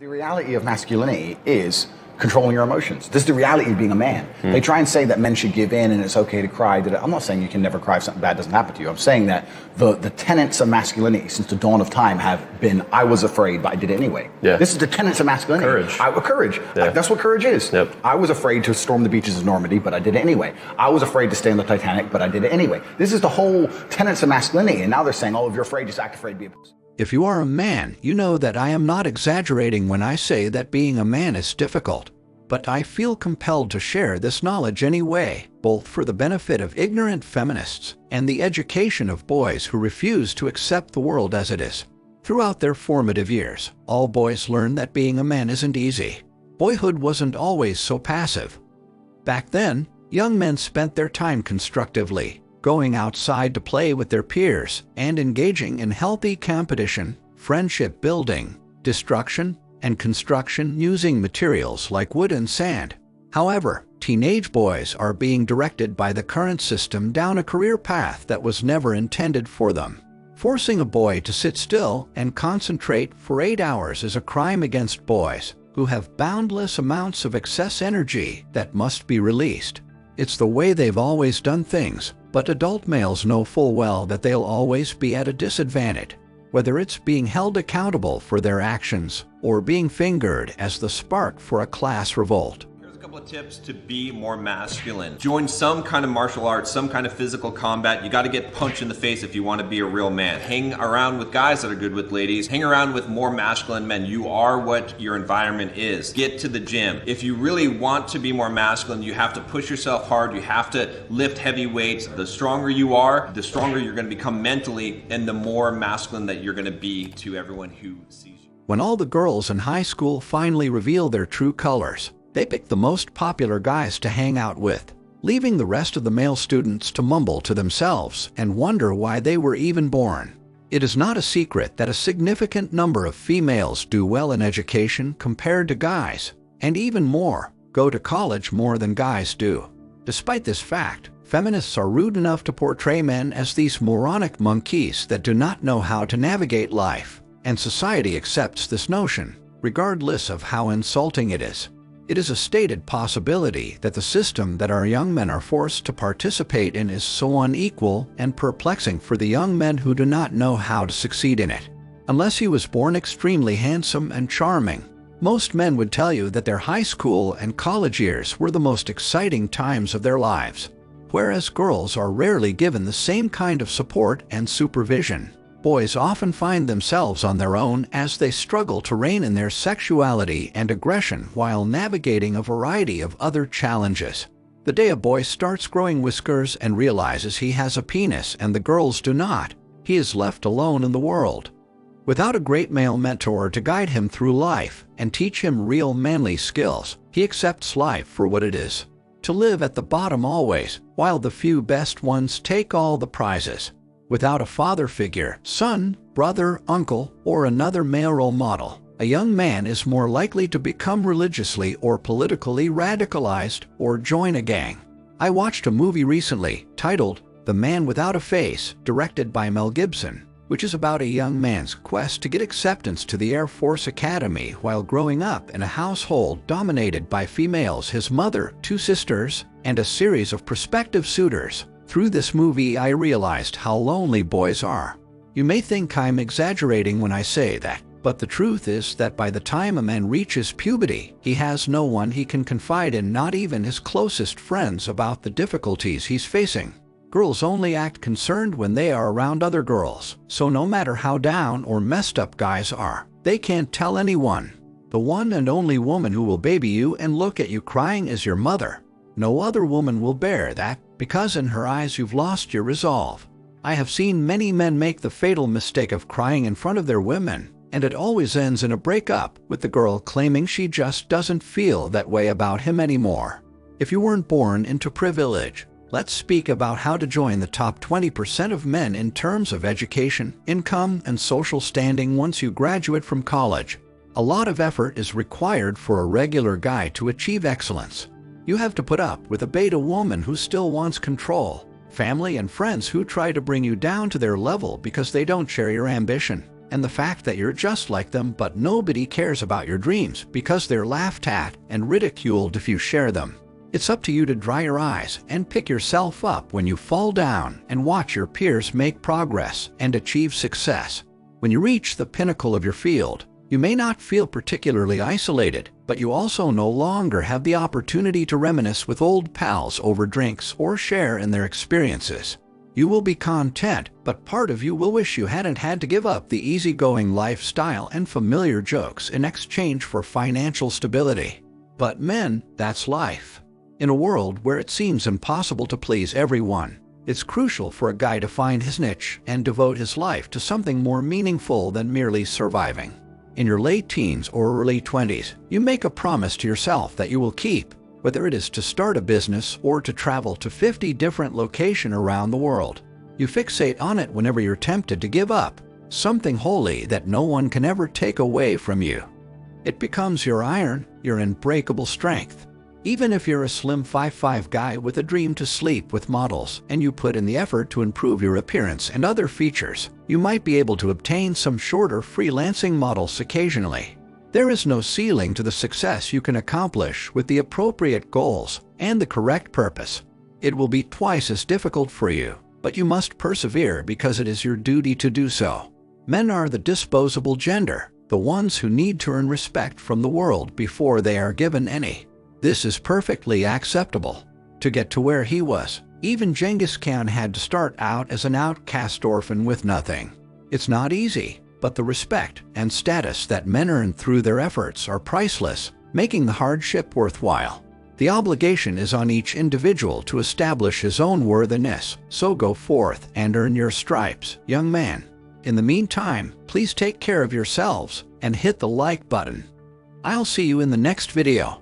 The reality of masculinity is controlling your emotions. This is the reality of being a man. They try and say that men should give in and it's okay to cry. I'm not saying you can never cry if something bad doesn't happen to you. I'm saying that the tenets of masculinity since the dawn of time have been, I was afraid, but I did it anyway. Yeah. This is the tenets of masculinity. Courage. Yeah. That's what courage is. Yep. I was afraid to storm the beaches of Normandy, but I did it anyway. I was afraid to stay on the Titanic, but I did it anyway. This is the whole tenets of masculinity. And now they're saying, oh, if you're afraid, just act afraid, be a pussy. If you are a man, you know that I am not exaggerating when I say that being a man is difficult. But I feel compelled to share this knowledge anyway, both for the benefit of ignorant feminists and the education of boys who refuse to accept the world as it is. Throughout their formative years, all boys learn that being a man isn't easy. Boyhood wasn't always so passive. Back then, young men spent their time constructively, going outside to play with their peers and engaging in healthy competition, friendship building, destruction, and construction using materials like wood and sand. However, teenage boys are being directed by the current system down a career path that was never intended for them. Forcing a boy to sit still and concentrate for 8 hours is a crime against boys who have boundless amounts of excess energy that must be released. It's the way they've always done things, but adult males know full well that they'll always be at a disadvantage, whether it's being held accountable for their actions or being fingered as the spark for a class revolt. Here's a couple of tips to be more masculine. Join some kind of martial arts, some kind of physical combat. You got to get punched in the face if you want to be a real man. Hang around with guys that are good with ladies. Hang around with more masculine men. You are what your environment is. Get to the gym. If you really want to be more masculine, you have to push yourself hard. You have to lift heavy weights. The stronger you are, the stronger you're going to become mentally, and the more masculine that you're going to be to everyone who sees you. When all the girls in high school finally reveal their true colors, they pick the most popular guys to hang out with, leaving the rest of the male students to mumble to themselves and wonder why they were even born. It is not a secret that a significant number of females do well in education compared to guys, and even more, go to college more than guys do. Despite this fact, feminists are rude enough to portray men as these moronic monkeys that do not know how to navigate life. And society accepts this notion, regardless of how insulting it is. It is a stated possibility that the system that our young men are forced to participate in is so unequal and perplexing for the young men who do not know how to succeed in it. Unless he was born extremely handsome and charming, most men would tell you that their high school and college years were the most exciting times of their lives, whereas girls are rarely given the same kind of support and supervision. Boys often find themselves on their own as they struggle to rein in their sexuality and aggression while navigating a variety of other challenges. The day a boy starts growing whiskers and realizes he has a penis and the girls do not, he is left alone in the world. Without a great male mentor to guide him through life and teach him real manly skills, he accepts life for what it is, to live at the bottom always, while the few best ones take all the prizes. Without a father figure, son, brother, uncle, or another male role model, a young man is more likely to become religiously or politically radicalized or join a gang. I watched a movie recently titled The Man Without a Face, directed by Mel Gibson, which is about a young man's quest to get acceptance to the Air Force Academy while growing up in a household dominated by females, his mother, 2 sisters, and a series of prospective suitors. Through this movie, I realized how lonely boys are. You may think I'm exaggerating when I say that, but the truth is that by the time a man reaches puberty, he has no one he can confide in, not even his closest friends, about the difficulties he's facing. Girls only act concerned when they are around other girls, so no matter how down or messed up guys are, they can't tell anyone. The one and only woman who will baby you and look at you crying is your mother. No other woman will bear that, because in her eyes you've lost your resolve. I have seen many men make the fatal mistake of crying in front of their women, and it always ends in a breakup, with the girl claiming she just doesn't feel that way about him anymore. If you weren't born into privilege, let's speak about how to join the top 20% of men in terms of education, income, and social standing once you graduate from college. A lot of effort is required for a regular guy to achieve excellence. You have to put up with a beta woman who still wants control, family and friends who try to bring you down to their level because they don't share your ambition, and the fact that you're just like them, but nobody cares about your dreams because they're laughed at and ridiculed if you share them. It's up to you to dry your eyes and pick yourself up when you fall down and watch your peers make progress and achieve success. When you reach the pinnacle of your field, you may not feel particularly isolated, but you also no longer have the opportunity to reminisce with old pals over drinks or share in their experiences. You will be content, but part of you will wish you hadn't had to give up the easygoing lifestyle and familiar jokes in exchange for financial stability. But men, that's life. In a world where it seems impossible to please everyone, it's crucial for a guy to find his niche and devote his life to something more meaningful than merely surviving. In your late teens or early 20s, you make a promise to yourself that you will keep, whether it is to start a business or to travel to 50 different locations around the world. You fixate on it whenever you're tempted to give up, something holy that no one can ever take away from you. It becomes your iron, your unbreakable strength. Even if you're a slim 5'5" guy with a dream to sleep with models and you put in the effort to improve your appearance and other features, you might be able to obtain some shorter freelancing models occasionally. There is no ceiling to the success you can accomplish with the appropriate goals and the correct purpose. It will be twice as difficult for you, but you must persevere because it is your duty to do so. Men are the disposable gender, the ones who need to earn respect from the world before they are given any. This is perfectly acceptable. To get to where he was, even Genghis Khan had to start out as an outcast orphan with nothing. It's not easy, but the respect and status that men earn through their efforts are priceless, making the hardship worthwhile. The obligation is on each individual to establish his own worthiness, so go forth and earn your stripes, young man. In the meantime, please take care of yourselves and hit the like button. I'll see you in the next video.